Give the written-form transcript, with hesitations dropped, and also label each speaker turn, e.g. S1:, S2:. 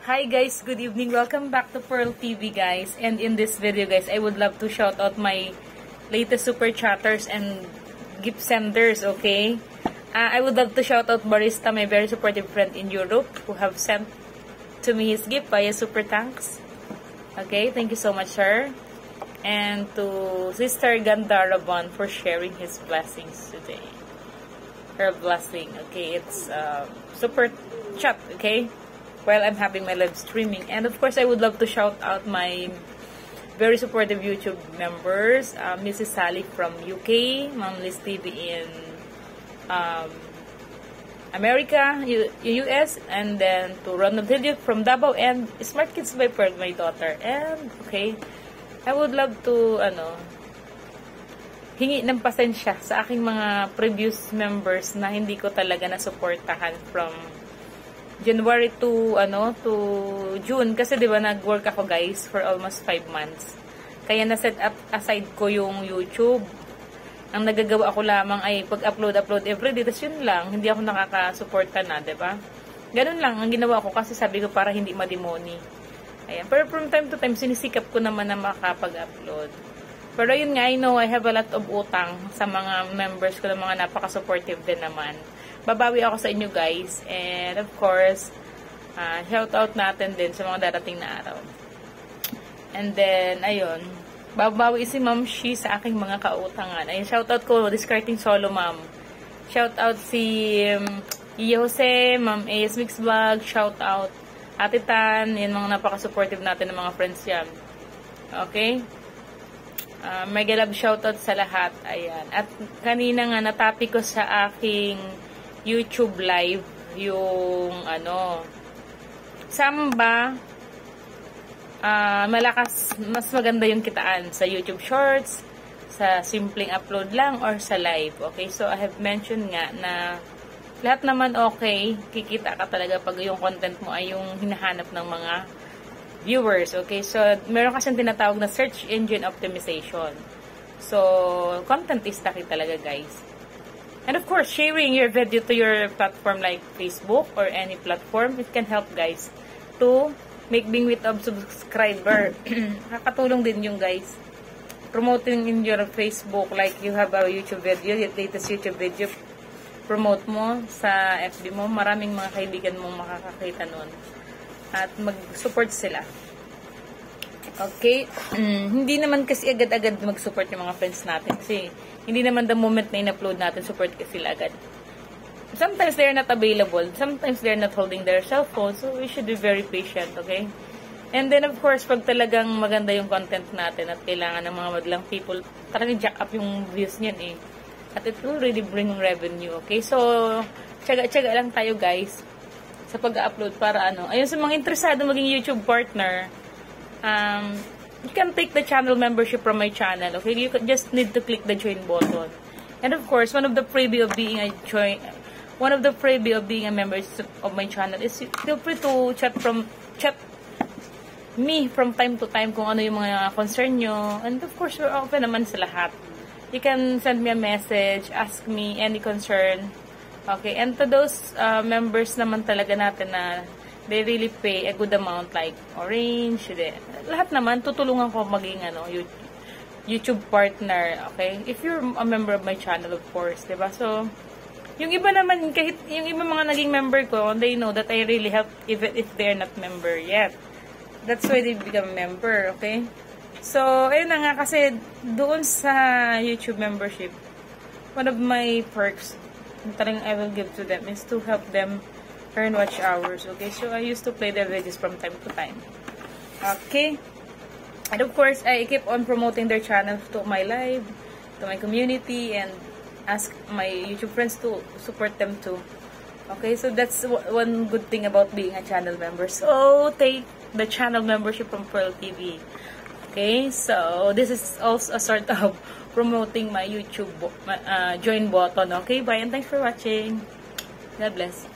S1: Hi guys, good evening. Welcome back to Pearl TV guys. And in this video guys, I would love to shout out my latest super chatters and gift senders, okay? I would love to shout out Barista, my very supportive friend in Europe, who have sent to me his gift via super thanks. Okay, thank you so much, sir. And to Sister Gandaraban for sharing his blessings today. Her blessing, okay? It's super chat, okay? While I'm having my live streaming. And of course, I would love to shout out my very supportive YouTube members. Mrs. Sally from UK, Ma'am Liz TV in America, US, and then to Ronald Hilliard from Davao, and Smart Kids by Pearl, my daughter. And, okay, I would love to, hingi ng pasensya sa aking mga previous members na hindi ko talaga nasuportahan from January to June, kasi 'di ba nag-work ako guys for almost 5 months. Kaya na-set up aside ko yung YouTube. Ang nagagawa ko lamang ay pag-upload everyday, tas yun lang, hindi ako nakaka-suporta na, 'di ba? Ganun lang ang ginawa ko kasi sabi ko para hindi mademoni. Ayan, pero from time to time sinisikap ko naman na makapag-upload. Pero yun nga, I know I have a lot of utang sa mga members ko, ng mga napaka-supportive din naman. Babawi ako sa inyo guys. And of course, shout out natin din sa mga darating na araw. And then, ayun, babawi si Ma'am Shi sa aking mga kautangan. Ayun, shout out ko, Discarding Solo Ma'am. Shout out si Iya Jose, Ma'am AS Mix Vlog, shout out Ate Tan, yun mga napaka-supportive natin ng mga friends yan. Okay? Mega love shoutout sa lahat. Ayan. At kanina nga natapi ko sa aking YouTube live yung Samba, malakas, mas maganda yung kitaan sa YouTube Shorts, sa simpleng upload lang, or sa live. Okay, so I have mentioned nga na lahat naman okay, kikita ka talaga pag yung content mo ay yung hinahanap ng mga viewers. Okay, so meron kasing tinatawag na search engine optimization. So, content is taki talaga guys. And of course, sharing your video to your platform like Facebook or any platform, it can help guys to make Bingwit of subscriber. Nakakatulong din yung guys. Promoting in your Facebook, like you have a YouTube video, your latest YouTube video, promote mo sa FB mo, maraming mga kaibigan mong makakakita nun. At mag-support sila. Okay? Hindi naman kasi agad-agad mag-support yung mga friends natin. Kasi hindi naman the moment na in-upload natin, support kasi sila agad. Sometimes they're not available. Sometimes they're not holding their cell phone. So we should be very patient. Okay? And then of course, pag talagang maganda yung content natin at kailangan ng mga madlang people, talagang jack up yung views niyan eh. At it will really bring revenue. Okay? So, tsaga-tsaga lang tayo guys sa pag-upload para ayun, sa mga interesado maging YouTube partner, you can take the channel membership from my channel. Okay, you just need to click the join button. And of course, one of the freebie of being a member of my channel is feel free to chat me from time to time kung ano yung mga concern nyo. And of course, we're open naman sa lahat. You can send me a message, ask me any concern. Okay, and to those members naman talaga natin na they really pay a good amount like Orange, lahat naman, tutulungan ko maging YouTube partner, okay? If you're a member of my channel, of course, diba? So, yung iba naman, kahit yung iba mga naging member ko, they know that I really help even if they're not member yet. That's why they become a member, okay? So, ayun na nga, kasi doon sa YouTube membership, one of my perks I will give to them is to help them earn watch hours. Okay, so I used to play their videos from time to time. Okay, and of course I keep on promoting their channels to my live, to my community, and ask my YouTube friends to support them too. Okay, so that's one good thing about being a channel member. So take the channel membership from Pearl TV. Okay, so this is also a sort of promoting my YouTube join button. Okay, bye and thanks for watching. God bless.